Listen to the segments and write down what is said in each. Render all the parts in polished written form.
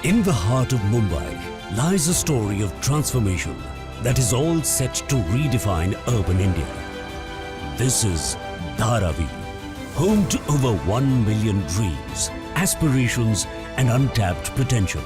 In the heart of Mumbai lies a story of transformation that is all set to redefine urban India. This is Dharavi, home to over 1 million dreams, aspirations and untapped potential.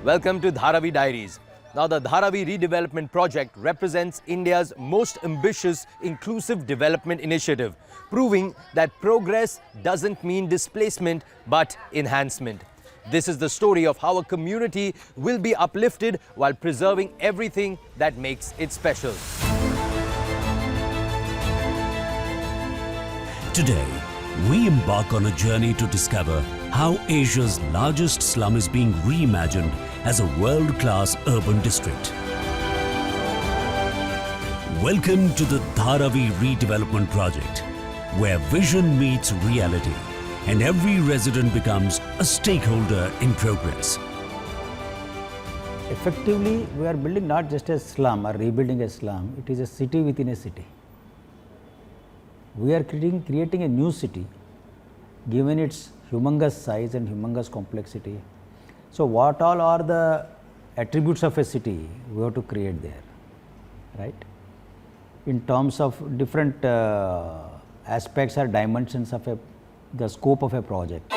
Welcome to Dharavi Diaries. Now, the Dharavi redevelopment project represents India's most ambitious inclusive development initiative, proving that progress doesn't mean displacement but enhancement. This is the story of how a community will be uplifted while preserving everything that makes it special. Today, we embark on a journey to discover how Asia's largest slum is being reimagined as a world-class urban district. Welcome to the Dharavi redevelopment project, where vision meets reality and every resident becomes a stakeholder in progress. Effectively, we are building not just a slum or rebuilding a slum, it is a city within a city. We are creating a new city given its humongous size and humongous complexity. So, what all are the attributes of a city we have to create there, right? In terms of different aspects or dimensions of the scope of a project.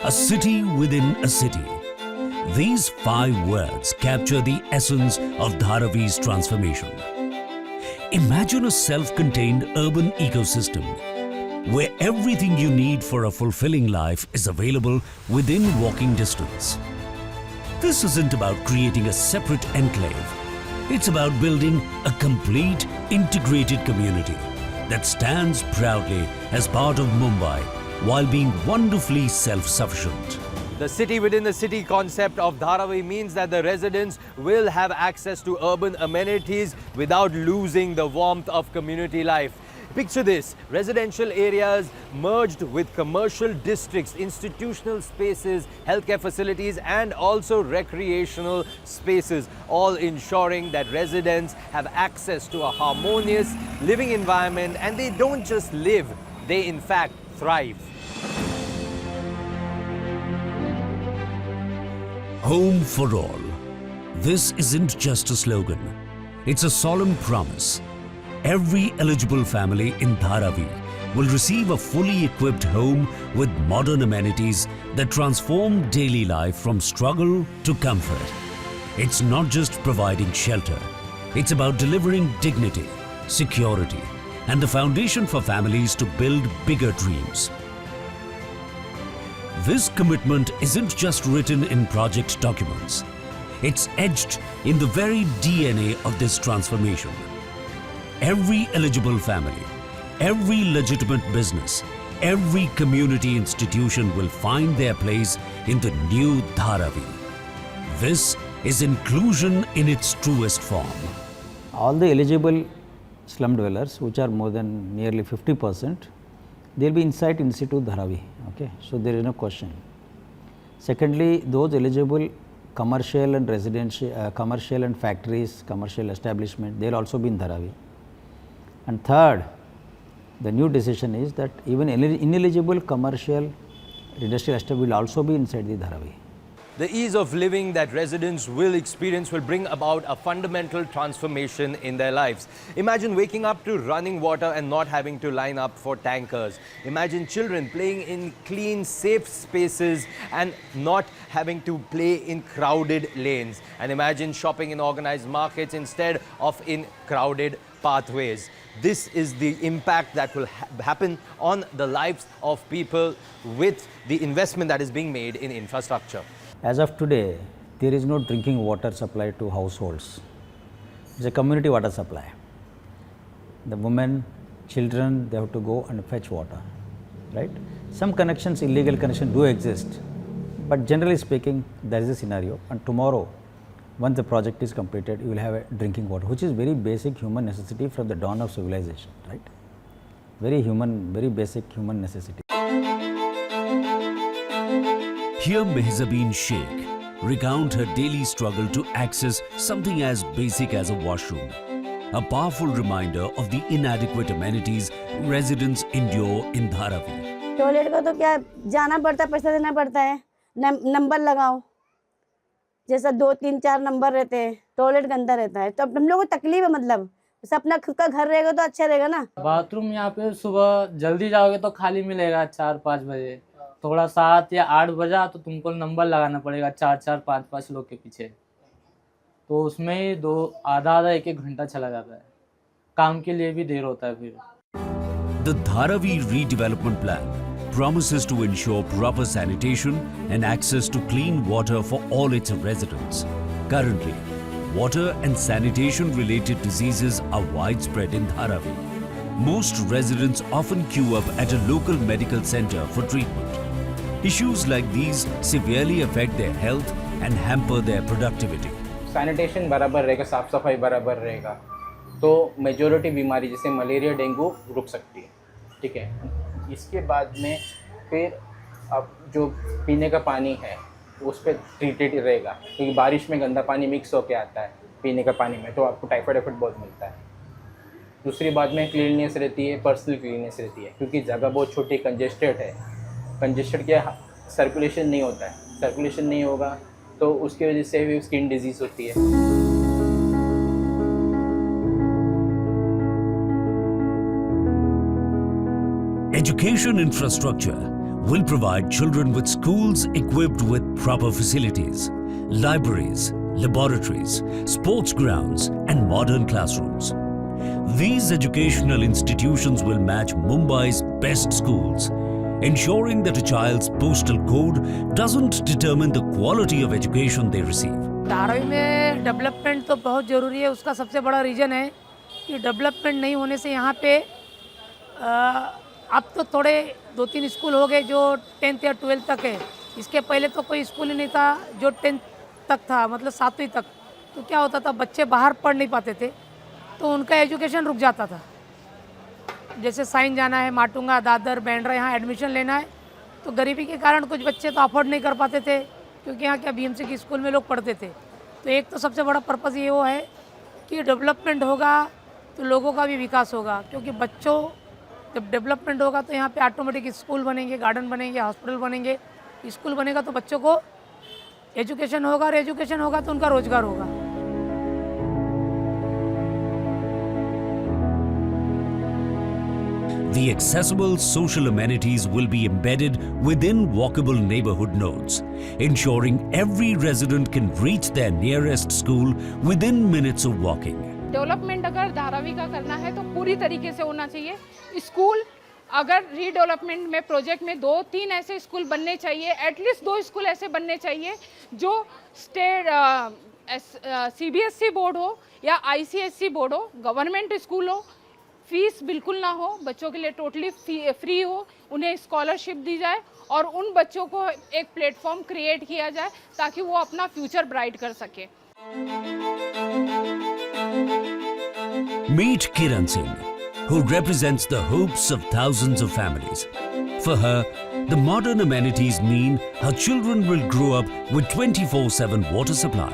A city within a city. These 5 words capture the essence of Dharavi's transformation. Imagine a self-contained urban ecosystem where everything you need for a fulfilling life is available within walking distance. This isn't about creating a separate enclave. It's about building a complete, integrated community that stands proudly as part of Mumbai while being wonderfully self-sufficient. The city within the city concept of Dharavi means that the residents will have access to urban amenities without losing the warmth of community life. Picture this, residential areas merged with commercial districts, institutional spaces, healthcare facilities and also recreational spaces, all ensuring that residents have access to a harmonious living environment, and they don't just live, they in fact thrive. Home for all. This isn't just a slogan, it's a solemn promise. Every eligible family in Dharavi will receive a fully equipped home with modern amenities that transform daily life from struggle to comfort. It's not just providing shelter, it's about delivering dignity, security, and the foundation for families to build bigger dreams. This commitment isn't just written in project documents, it's etched in the very DNA of this transformation. Every eligible family, every legitimate business, every community institution will find their place in the new Dharavi. This is inclusion in its truest form. All the eligible slum dwellers, which are more than nearly 50%, they will be inside in situ Dharavi. Okay? So, there is no question. Secondly, those eligible commercial and residential, commercial and factories, commercial establishment, they will also be in Dharavi. And third, the new decision is that even ineligible commercial industrial estate will also be inside the Dharavi. The ease of living that residents will experience will bring about a fundamental transformation in their lives. Imagine waking up to running water and not having to line up for tankers. Imagine children playing in clean, safe spaces and not having to play in crowded lanes. And imagine shopping in organized markets instead of in crowded pathways. This is the impact that will happen on the lives of people with the investment that is being made in infrastructure. As of today, there is no drinking water supply to households. It's a community water supply. The women, children, they have to go and fetch water, right? Some connections, illegal connections do exist, but generally speaking, there is a scenario, and tomorrow, once the project is completed, you will have a drinking water, which is very basic human necessity from the dawn of civilization, right? Very human, very basic human necessity. Here Mehzabeen Sheikh recount her daily struggle to access something as basic as a washroom. a powerful reminder of the inadequate amenities residents endure in Dharavi. Toilet का तो क्या जाना पड़ता है, पैसा देना पड़ता है, नंबर लगाओ, जैसा 2 3 4 नंबर रहते हैं, टॉयलेट गंदा रहता है, तो हम लोग को तकलीफ है। मतलब जैसे अपना खुद का घर रहेगा तो अच्छा रहेगा ना। बाथरूम यहाँ पे सुबह जल्दी जाओगे तो खाली मिलेगा 4-5 बजे, थोड़ा 7 या 8 बजा तो तुमको नंबर लगाना पड़ेगा 4-4 5-5 लोग के पीछे, तो उसमें ही आधा 1-1 घंटा चला जाता है, काम के लिए भी देर होता है फिर। The Dharavi redevelopment plan promises to ensure proper sanitation and access to clean water for all its residents. Currently, water and sanitation related diseases are widespread in Dharavi. Most residents often queue up at a local medical center for treatment. Issues like these severely affect their health and hamper their productivity. Sanitation बराबर रहेगा, साफ़ सफाई बराबर रहेगा, तो majority बीमारी जैसे malaria dengue रुक सकती है। ठीक है, इसके बाद में फिर अब जो पीने का पानी है उस पर ट्रीटेड रहेगा, क्योंकि बारिश में गंदा पानी मिक्स होकर आता है पीने का पानी में, तो आपको टाइफाइड एफेक्ट बहुत मिलता है। दूसरी बात में क्लीननेस रहती है, पर्सनल क्लीननेस रहती है, क्योंकि जगह बहुत छोटी कंजेस्टेड है। कंजेस्टेड क्या, सर्कुलेशन नहीं होता है, सर्कुलेशन नहीं होगा तो उसकी वजह से भी स्किन डिजीज़ होती है। Education infrastructure will provide children with schools equipped with proper facilities, libraries, laboratories, sports grounds, and modern classrooms. These educational institutions will match Mumbai's best schools, ensuring that a child's postal code doesn't determine the quality of education they receive. Dharavi में development तो बहुत ज़रूरी है। उसका सबसे बड़ा reason है कि डेवलपमेंट नहीं होने से यहाँ पे अब तो थोड़े 2-3 स्कूल हो गए जो 10th या 12th तक है। इसके पहले तो कोई स्कूल ही नहीं था जो 10th तक था, मतलब 7वीं तक। तो क्या होता था, बच्चे बाहर पढ़ नहीं पाते थे, तो उनका एजुकेशन रुक जाता था। जैसे साइन जाना है, माटुंगा, दादर, बैंड्रा, यहाँ एडमिशन लेना है, तो गरीबी के कारण कुछ बच्चे तो अफोर्ड नहीं कर पाते थे, क्योंकि यहाँ क्या बीएमसी की स्कूल में लोग पढ़ते थे। तो एक तो सबसे बड़ा पर्पज़ ये वो है कि डेवलपमेंट होगा तो लोगों का भी विकास होगा, क्योंकि बच्चों जब डेवलपमेंट होगा तो यहाँ पे ऑटोमेटिक स्कूल बनेंगे, गार्डन बनेंगे, हॉस्पिटल बनेंगे। स्कूल बनेगा तो बच्चों को एजुकेशन होगा, और एजुकेशन होगा तो उनका रोजगार होगा। The accessible social amenities will be embedded within walkable neighborhood nodes, ensuring every resident can reach their nearest school within minutes of walking. Development अगर धारावी का करना है तो पूरी तरीके से होना चाहिए। स्कूल अगर रीडेवलपमेंट में प्रोजेक्ट में 2-3 ऐसे स्कूल बनने चाहिए, एटलीस्ट 2 स्कूल ऐसे बनने चाहिए जो स्टेट सीबीएसई बोर्ड हो या आईसीएसई बोर्ड हो, गवर्नमेंट स्कूल हो, फीस बिल्कुल ना हो, बच्चों के लिए टोटली फ्री हो, उन्हें स्कॉलरशिप दी जाए और उन बच्चों को एक प्लेटफॉर्म क्रिएट किया जाए ताकि वो अपना फ्यूचर ब्राइट कर सके। Meet Kiran Singh, who represents the hopes of thousands of families. For her, the modern amenities mean her children will grow up with 24/7 water supply,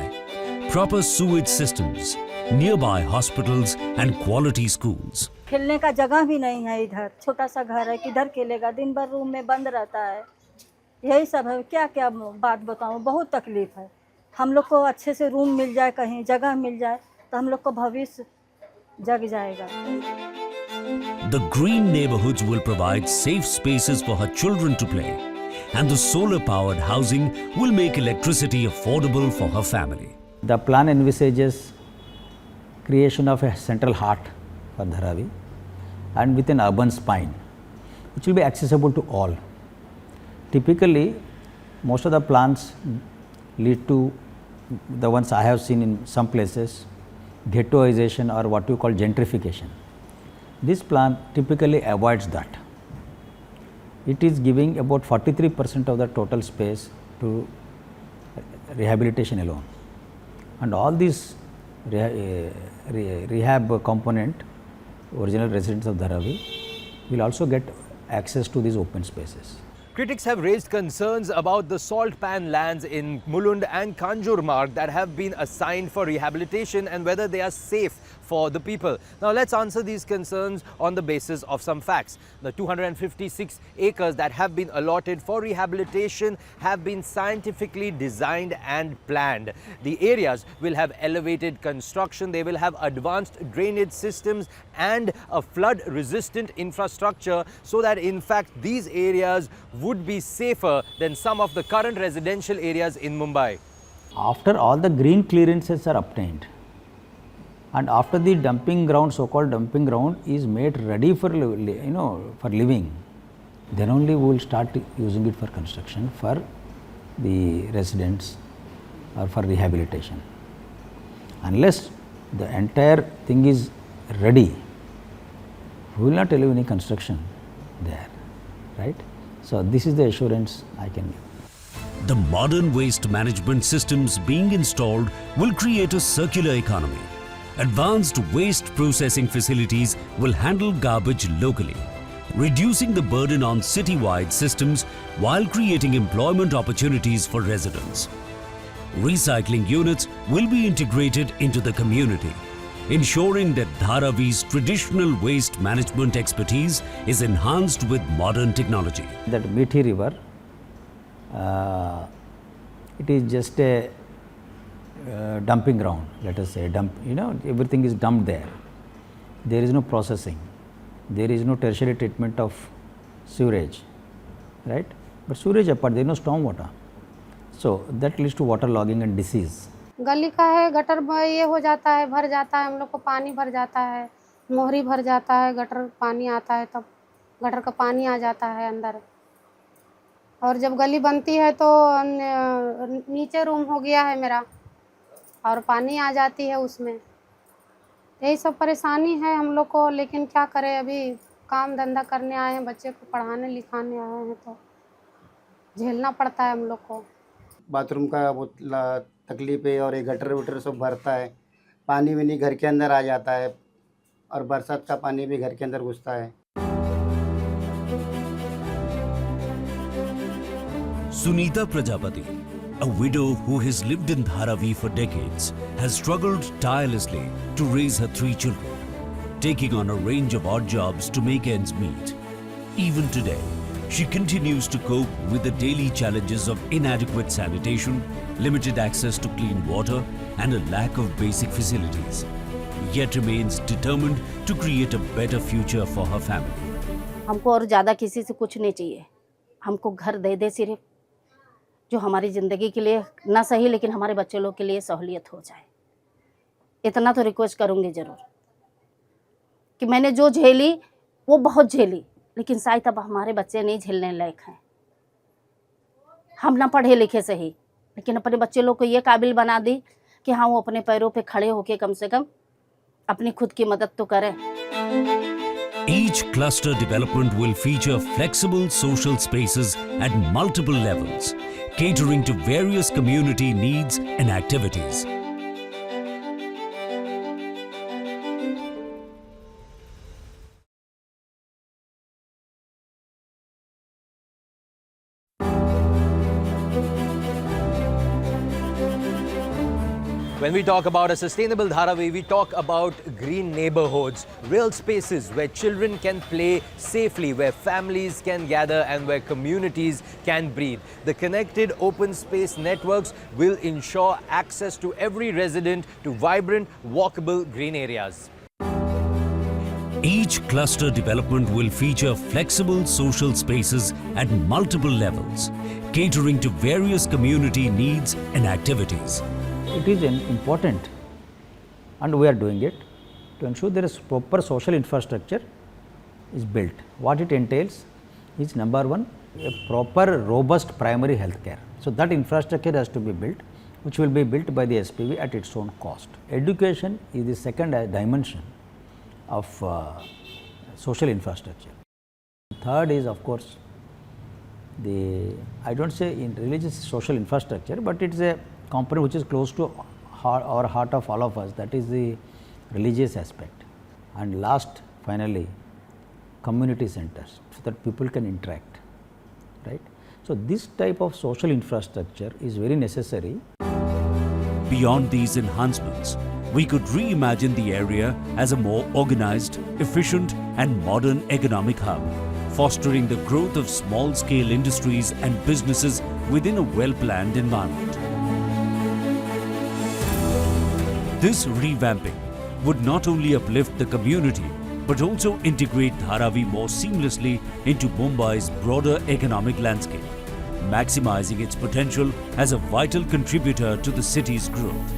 proper sewage systems, nearby hospitals and quality schools. खेलने का जगह भी नहीं है इधर, छोटा सा घर है, किधर खेलेगा, दिन भर रूम में बंद रहता है। यही सब है, क्या क्या बात बताऊँ, बहुत तकलीफ है। हम लोग को अच्छे से रूम मिल जाए, कहीं जगह मिल जाए तो हम लोग को भविष्य जग जाएगा। The green neighborhoods will provide safe spaces for her children to play, and the solar-powered housing will make electricity affordable for her family. The plan envisages creation of a central heart for Dharavi and with an urban spine, which will be accessible to all. Typically, most of the plans lead to the ones I have seen in some places, ghettoization or what you call gentrification. This plan typically avoids that. It is giving about 43% of the total space to rehabilitation alone, and all these rehab component, original residents of Dharavi will also get access to these open spaces. Critics have raised concerns about the salt pan lands in Mulund and Kanjurmarg that have been assigned for rehabilitation and whether they are safe for the people. Now let's answer these concerns on the basis of some facts. The 256 acres that have been allotted for rehabilitation have been scientifically designed and planned. The areas will have elevated construction, they will have advanced drainage systems and a flood resistant infrastructure, so that in fact these areas would be safer than some of the current residential areas in Mumbai. After all the green clearances are obtained and after the dumping ground, so-called dumping ground is made ready for for living, then only we will start using it for construction for the residents or for rehabilitation. Unless the entire thing is ready, we will not allow any construction there, right? So this is the assurance I can give. The modern waste management systems being installed will create a circular economy. Advanced waste processing facilities will handle garbage locally, reducing the burden on city-wide systems while creating employment opportunities for residents. Recycling units will be integrated into the community, ensuring that Dharavi's traditional waste management expertise is enhanced with modern technology. That Methi river, it is just a dumping ground, let us say, everything is dumped there. There is no processing, there is no tertiary treatment of sewerage, right? But sewerage apart, there is no storm water. So that leads to water logging and disease. गली का है, gutter ये हो जाता है, भर जाता है, हम लोग को पानी भर जाता है, मोहरी भर जाता है, गटर पानी आता है, तब गटर का पानी आ जाता है अंदर। और जब गली बनती है तो नीचे रूम हो गया है मेरा और पानी आ जाती है उसमें। यही सब परेशानी है हम लोग को, लेकिन क्या करें, अभी काम धंधा करने आए हैं, बच्चे को पढ़ाने लिखाने आए हैं तो झेलना पड़ता है हम लोग को। बाथरूम का बहुत तकलीफ है और ये गटर वटर सब भरता है, पानी भी नहीं घर के अंदर आ जाता है और बरसात का पानी भी घर के अंदर घुसता है। Sunita Prajapati, a widow who has lived in Dharavi for decades, has struggled tirelessly to raise her 3 children, taking on a range of odd jobs to make ends meet. Even today, she continues to cope with the daily challenges of inadequate sanitation, limited access to clean water, and a lack of basic facilities, yet remains determined to create a better future for her family. हमको और ज़्यादा किसी से कुछ नहीं चाहिए, हमको घर दे दे सिर्फ, जो हमारी ज़िंदगी के लिए ना सही लेकिन हमारे बच्चे लोग के लिए सहूलियत हो जाए। इतना तो रिक्वेस्ट करूँगी ज़रूर कि मैंने जो झेली वो बहुत झेली, लेकिन शायद अब हमारे बच्चे नहीं झेलने लायक हैं। हम ना पढ़े लिखे सही, लेकिन अपने बच्चे लोग को ये काबिल बना दी कि हाँ वो अपने पैरों पे खड़े होके कम से कम अपनी खुद की मदद तो करें। Each cluster development will feature flexible social spaces at multiple levels, catering to various community needs and activities. When we talk about a sustainable Dharavi, we talk about green neighborhoods, real spaces where children can play safely, where families can gather and where communities can breathe. The connected open space networks will ensure access to every resident to vibrant, walkable green areas. Each cluster development will feature flexible social spaces at multiple levels, catering to various community needs and activities. It is important, and we are doing it, to ensure there is proper social infrastructure is built. What it entails is, number one, a proper robust primary health care. So that infrastructure has to be built, which will be built by the SPV at its own cost. Education is the second dimension of social infrastructure. Third is, of course, I don't say in religious social infrastructure, but it's a component which is close to heart of all of us, that is the religious aspect. And last, finally, community centers, so that people can interact, right? So this type of social infrastructure is very necessary. Beyond these enhancements, we could reimagine the area as a more organized, efficient and modern economic hub, fostering the growth of small-scale industries and businesses within a well-planned environment. This revamping would not only uplift the community but also integrate Dharavi more seamlessly into Mumbai's broader economic landscape, maximizing its potential as a vital contributor to the city's growth.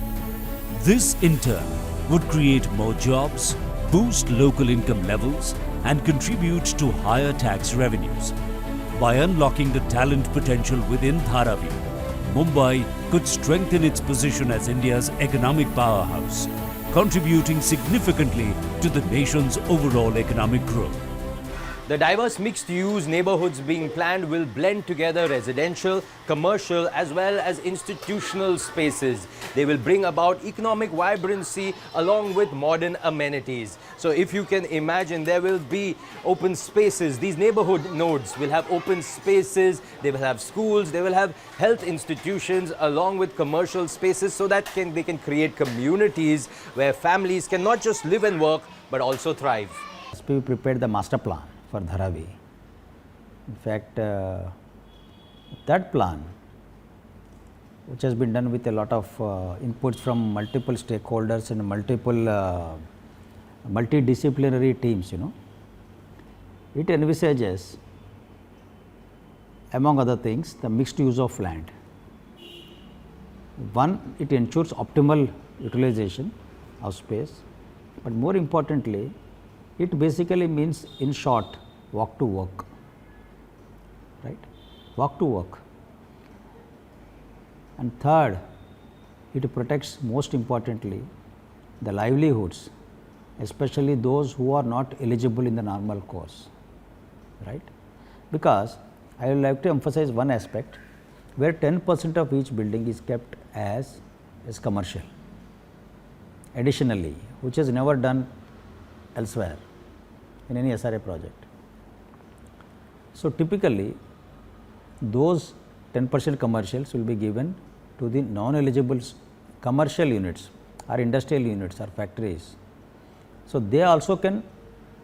This in turn would create more jobs, boost local income levels and contribute to higher tax revenues. By unlocking the talent potential within Dharavi, Mumbai could strengthen its position as India's economic powerhouse, contributing significantly to the nation's overall economic growth. The diverse mixed-use neighborhoods being planned will blend together residential, commercial as well as institutional spaces. They will bring about economic vibrancy along with modern amenities. So if you can imagine, there will be open spaces. These neighborhood nodes will have open spaces, they will have schools, they will have health institutions along with commercial spaces so that they can create communities where families can not just live and work but also thrive. We prepared the master plan for Dharavi. In fact, that plan, which has been done with a lot of inputs from multiple stakeholders and multiple multidisciplinary teams, it envisages, among other things, the mixed use of land. One, it ensures optimal utilization of space, but more importantly, it basically means, in short, walk to work, right? Walk to work. And third, it protects most importantly the livelihoods, especially those who are not eligible in the normal course, right? Because I would like to emphasize one aspect where 10% of each building is kept as commercial additionally, which is never done elsewhere in any SRA project. So typically those 10% commercials will be given to the non-eligible commercial units or industrial units or factories. So they also can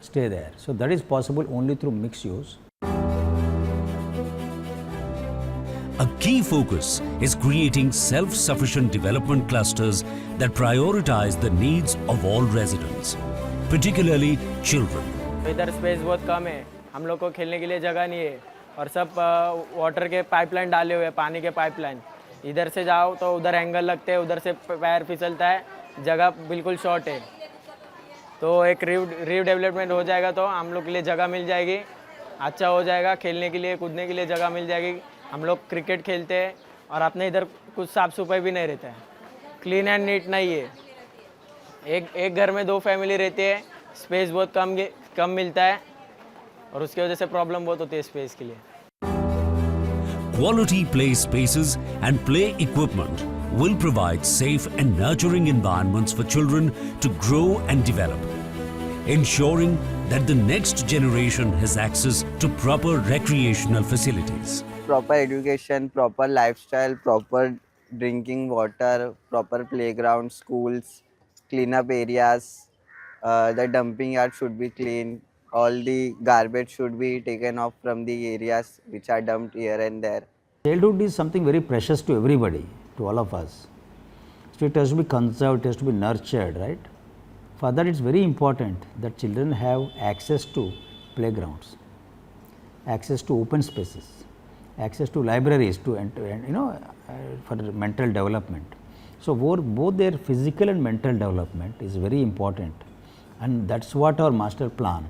stay there. So that is possible only through mixed use. A key focus is creating self-sufficient development clusters that prioritize the needs of all residents, particularly children. इधर space बहुत कम है, हम लोग को खेलने के लिए जगह नहीं है और सब वाटर के पाइपलाइन डाले हुए हैं, पानी के पाइपलाइन. इधर से जाओ तो उधर एंगल लगते हैं, उधर से पैर फिसलता है, जगह बिल्कुल शॉर्ट है. तो एक रीडेवलपमेंट हो जाएगा तो हम लोग के लिए जगह मिल जाएगी, अच्छा हो जाएगा, खेलने के लिए कूदने के लिए जगह मिल जाएगी. हम लोग क्रिकेट खेलते हैं और अपने इधर कुछ साफ़ सफाई भी नहीं रहता है, क्लीन एंड नीट नहीं है. एक घर में 2 फैमिली रहती है, स्पेस बहुत कम मिलता है और उसकी वजह से प्रॉब्लम बहुत होती है स्पेस के लिए. Quality play spaces and play equipment will provide safe and nurturing environments for children to grow and develop, ensuring that the next generation has access to proper recreational facilities. Proper education, proper lifestyle, proper drinking water, proper playground, schools, clean up areas, the dumping yard should be clean, all the garbage should be taken off from the areas which are dumped here and there. Childhood is something very precious to everybody, to all of us. So it has to be conserved, it has to be nurtured, right? For that, it's very important that children have access to playgrounds, access to open spaces, access to libraries, for mental development. So both their physical and mental development is very important, and that's what our master plan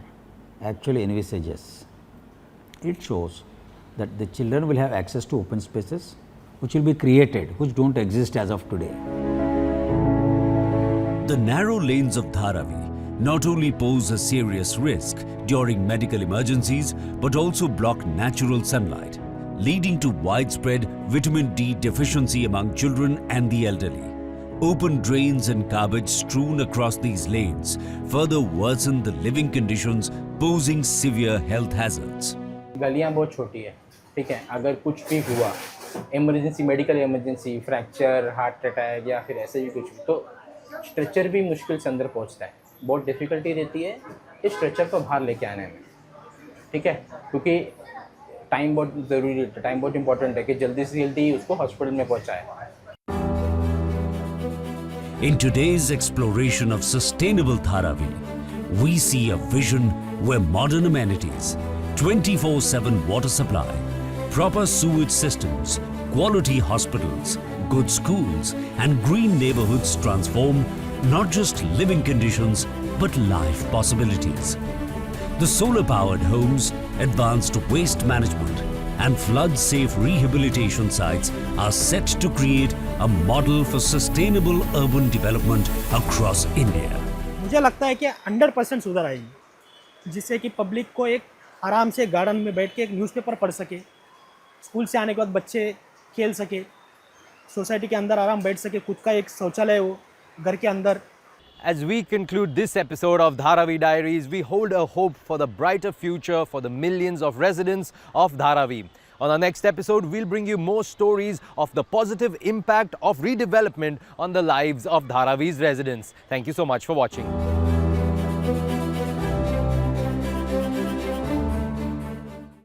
actually envisages. It shows that the children will have access to open spaces which will be created, which don't exist as of today. The narrow lanes of Dharavi not only pose a serious risk during medical emergencies but also block natural sunlight, leading to widespread vitamin D deficiency among children and the elderly. Open drains and garbage strewn across these lanes further worsen the living conditions, posing severe health hazards. गलियाँ बहुत छोटी है, ठीक है. अगर कुछ भी हुआ, emergency, medical emergency, fracture, heart attack या फिर ऐसे भी कुछ, तो स्ट्रेचर भी मुश्किल से अंदर पहुंचता है, बहुत डिफ़िकल्टी रहती है इस स्ट्रेचर को बाहर लेके आने में, ठीक है, क्योंकि टाइम बहुत ज़रूरी है, टाइम बहुत इंपॉर्टेंट है कि जल्दी से जल्दी उसको हॉस्पिटल में पहुंचाए. In today's exploration of sustainable Dharavi, we see a vision where modern amenities, 24/7 water supply, proper sewage systems, quality hospitals, good schools and green neighborhoods transform not just living conditions but life possibilities. The solar-powered homes, advanced waste management and flood-safe rehabilitation sites are set to create a model for sustainable urban development across India. मुझे लगता है कि 100% सुधार आएगी, जिससे कि public को एक आराम से गार्डन में बैठ के एक न्यूज़पेपर पढ़ सके, स्कूल से आने के बाद बच्चे खेल सके, सोसाइटी के अंदर आराम बैठ सके, खुद का एक शौचालय हो घर के अंदर. As we conclude this episode of Dharavi Diaries, we hold a hope for the brighter future for the millions of residents of Dharavi. On our next episode, we'll bring you more stories of the positive impact of redevelopment on the lives of Dharavi's residents. Thank you so much for watching.